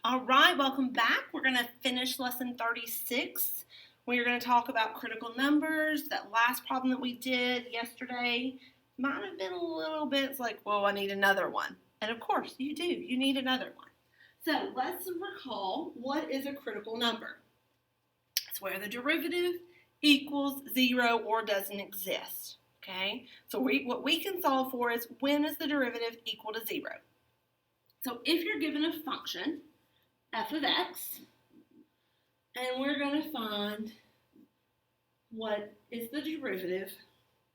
All right, welcome back. We're going to finish lesson 36. We're going to talk about critical numbers. That last problem that we did yesterday might have been a little bit, it's like, whoa, I need another one. And of course, you do. You need another one. So let's recall, what is a critical number? It's where the derivative equals 0 or doesn't exist. Okay? So what we can solve for is when is the derivative equal to 0? So if you're given a function, f of x, and we're going to find what is the derivative.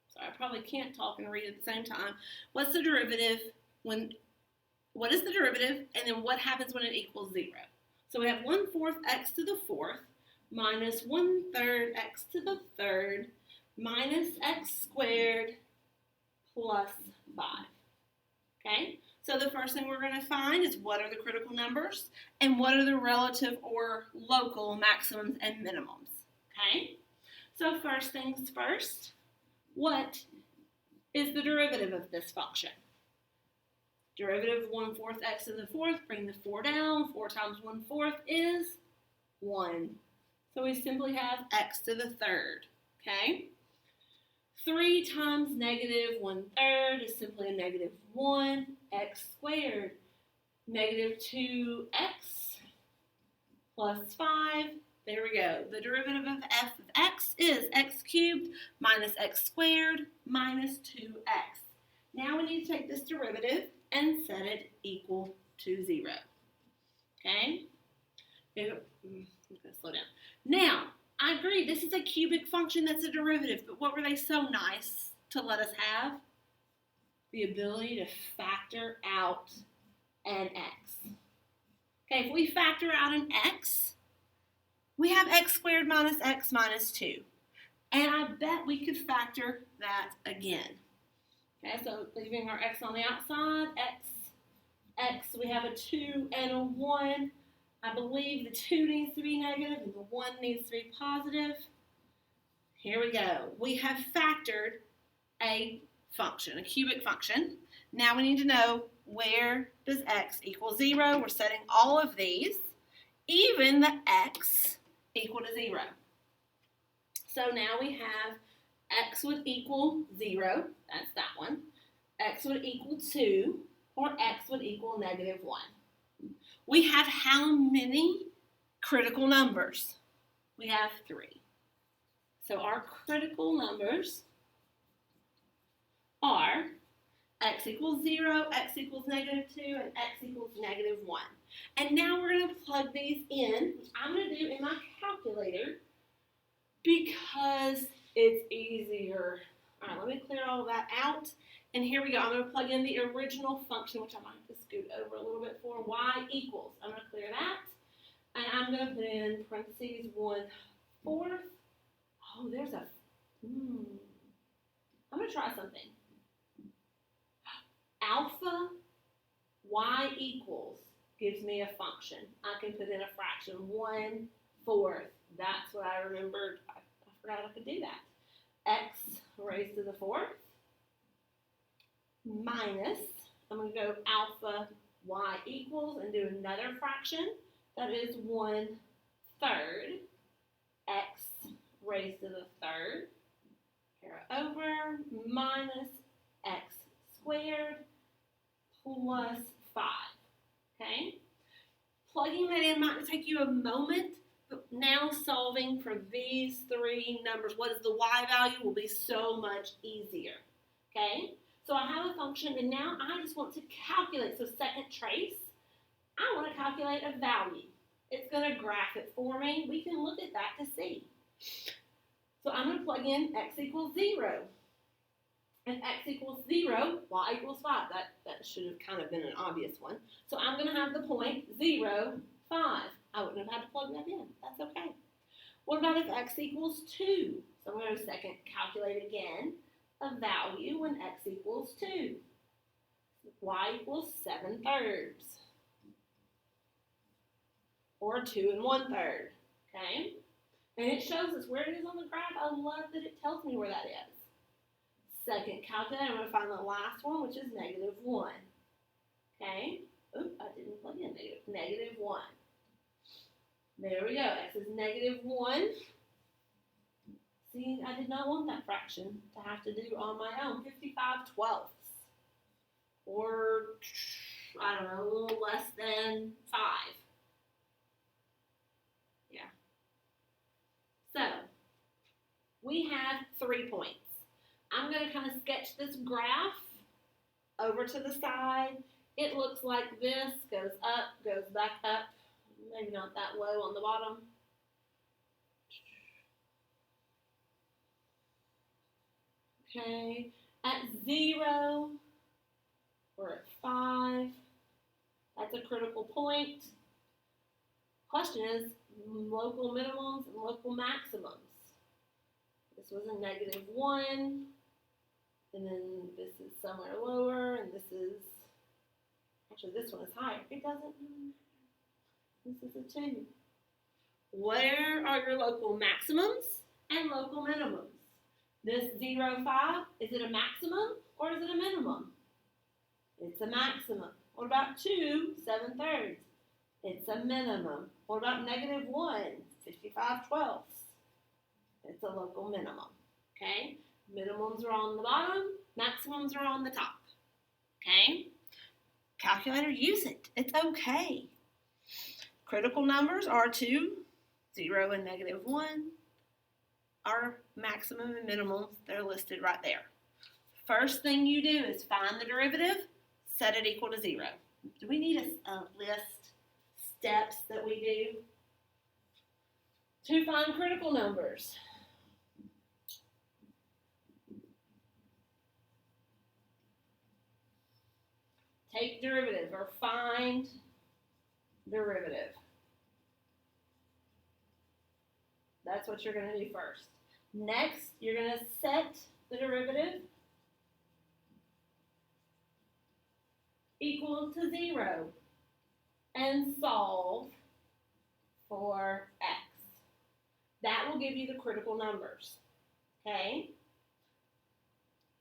So I probably can't talk and read at the same time. What's the derivative what is the derivative, and then what happens when it equals 0? So we have 1/4 x to the 4th minus 1/3 x to the 3rd minus x squared plus 5. Okay? So the first thing we're going to find is what are the critical numbers and what are the relative or local maximums and minimums. Okay? So first things first, what is the derivative of this function? Derivative of 1/4 x to the 4th, bring the 4 down. 4 times 1/4 is 1. So we simply have x to the 3rd. Okay? 3 times negative 1/3 is simply a negative 1, x squared. Negative 2x plus 5. There we go. The derivative of f of x is x cubed minus x squared minus 2x. Now we need to take this derivative and set it equal to 0. Okay? I'm going to slow down. Now, I agree, this is a cubic function that's a derivative, but what were they so nice to let us have? The ability to factor out an x. Okay, if we factor out an x, we have x squared minus x minus 2. And I bet we could factor that again. Okay, so leaving our x on the outside, x, we have a 2 and a 1. I believe the 2 needs to be negative and the 1 needs to be positive. Here we go. We have factored a function, a cubic function. Now we need to know, where does x equal 0? We're setting all of these, even the x equal to 0. So now we have x would equal 0, that's that one. X would equal 2, or x would equal negative 1. We have how many critical numbers? We have 3. So our critical numbers are x equals 0, x equals negative 2, and x equals negative 1. And now we're going to plug these in, which I'm going to do in my calculator because it's easier. All right, let me clear all of that out. And here we go. I'm going to plug in the original function, which I might have to scoot over a little bit for. Y equals. I'm going to clear that. And I'm going to put in parentheses 1/4. Oh, there's a... I'm going to try something. Alpha y equals gives me a function. I can put in a fraction. 1/4. That's what I remembered. I forgot I could do that. X raised to the 4th. Minus, I'm going to go alpha y equals and do another fraction. That is 1/3 x raised to the 3rd. Carry over, minus x squared plus 5. Okay? Plugging that in might take you a moment, but now solving for these 3 numbers, what is the y value, will be so much easier. Okay? So I have a function, and now I just want to calculate. So second trace, I want to calculate a value. It's going to graph it for me. We can look at that to see. So I'm going to plug in x equals 0. And x equals 0, y equals 5. That should have kind of been an obvious one. So I'm going to have the point 0, 5. I wouldn't have had to plug that in. That's okay. What about if x equals 2? So I'm going to second calculate again a value when x equals 2. Y equals 7/3. Or 2 1/3. Okay? And it shows us where it is on the graph. I love that it tells me where that is. Second calculate, I'm going to find the last one, which is -1. Okay? Oops, I didn't plug in negative 1. There we go. X is -1. See, I did not want that fraction to have to do on my own. 55/12. Or, I don't know, a little less than 5. Yeah. So, we have 3 points. I'm going to kind of sketch this graph over to the side. It looks like this, goes up, goes back up. Maybe not that low on the bottom. Okay, at 0, we're at 5. That's a critical point. Question is local minimums and local maximums. This was a -1, and then this is somewhere lower, and this is, actually this one is higher. It doesn't, this is a 2. Where are your local maximums and local minimums? This 0, 5, is it a maximum or is it a minimum? It's a maximum. What about 2, 7/3? It's a minimum. What about -1, 55/12? It's a local minimum. Okay? Minimums are on the bottom, maximums are on the top. Okay? Calculator, use it. It's okay. Critical numbers are 2, 0, and -1. Our maximum and minimums, they're listed right there. First thing you do is find the derivative, set it equal to 0. Do we need a list steps that we do to find critical numbers? Take derivative or find derivative. That's what you're going to do first. Next, you're going to set the derivative equal to 0 and solve for x. That will give you the critical numbers. Okay?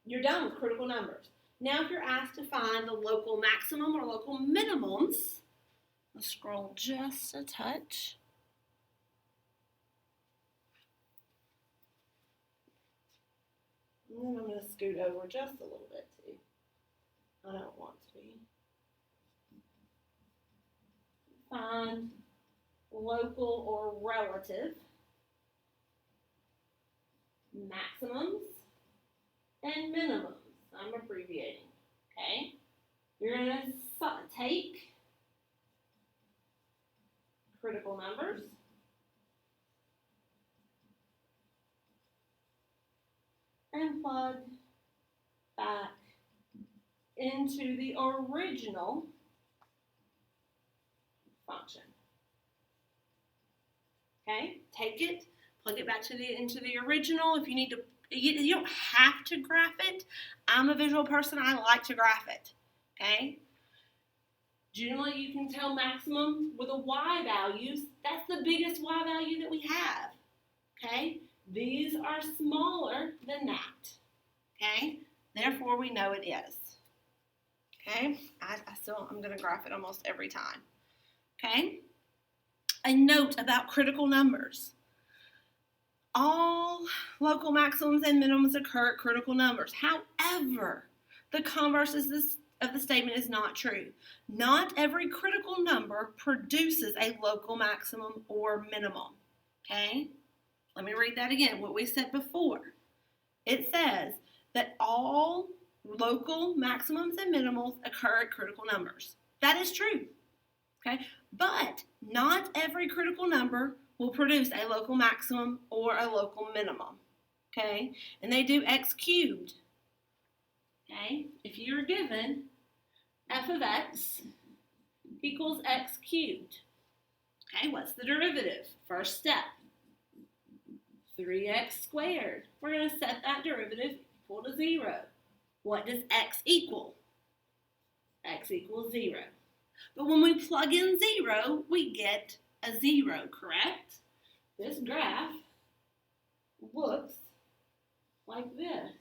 You're done with critical numbers. Now if you're asked to find the local maximum or local minimums, let's scroll just a touch. And then I'm going to scoot over just a little bit too. I don't want to be. Find local or relative maximums and minimums. I'm abbreviating, okay? You're going to take critical numbers and plug back into the original function. Okay, take it, plug it back into the original. If you need to, you don't have to graph it. I'm a visual person. I like to graph it. Okay. Generally, you can tell maximum with a y values. That's the biggest y value that we have. Okay. These are smaller than that. Okay. Therefore, we know it is. Okay. I'm going to graph it almost every time. Okay. A note about critical numbers. All local maximums and minimums occur at critical numbers. However, the converse of the statement is not true. Not every critical number produces a local maximum or minimum. Okay? Let me read that again, what we said before. It says that all local maximums and minimums occur at critical numbers. That is true. Okay? But not every critical number will produce a local maximum or a local minimum. Okay? And they do x cubed. Okay? If you're given f of x equals x cubed. Okay, what's the derivative? First step. 3x squared. We're going to set that derivative equal to 0. What does x equal? X equals 0. But when we plug in 0, we get a 0, correct? This graph looks like this,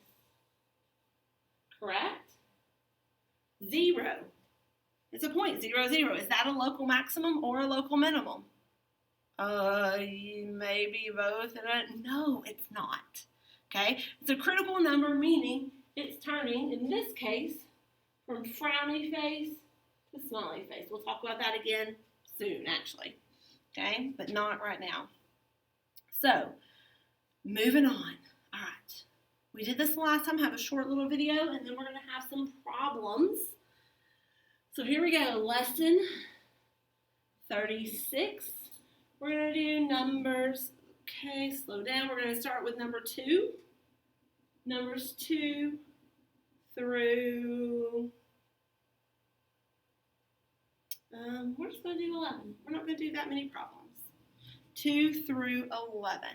correct? 0. It's a point, 0, 0. Is that a local maximum or a local minimum? Maybe both. No, it's not. Okay? It's a critical number, meaning it's turning, in this case, from frowny face to smiley face. We'll talk about that again soon, actually. Okay? But not right now. So, moving on. All right. We did this last time. Have a short little video, and then we're going to have some problems. So here we go. Lesson 36. We're going to do numbers. Okay, slow down. We're going to start with number 2. Numbers 2 through, we're just going to do 11. We're not going to do that many problems. 2 through 11.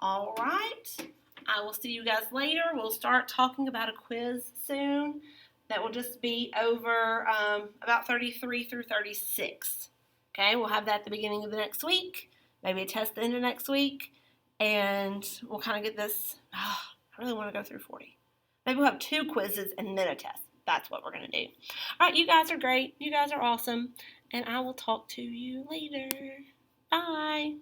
All right. I will see you guys later. We'll start talking about a quiz soon. That will just be over about 33 through 36. Okay, we'll have that at the beginning of the next week. Maybe a test at the end of next week. And we'll kind of get this. I really want to go through 40. Maybe we'll have 2 quizzes and then a test. That's what we're going to do. All right, you guys are great. You guys are awesome. And I will talk to you later. Bye.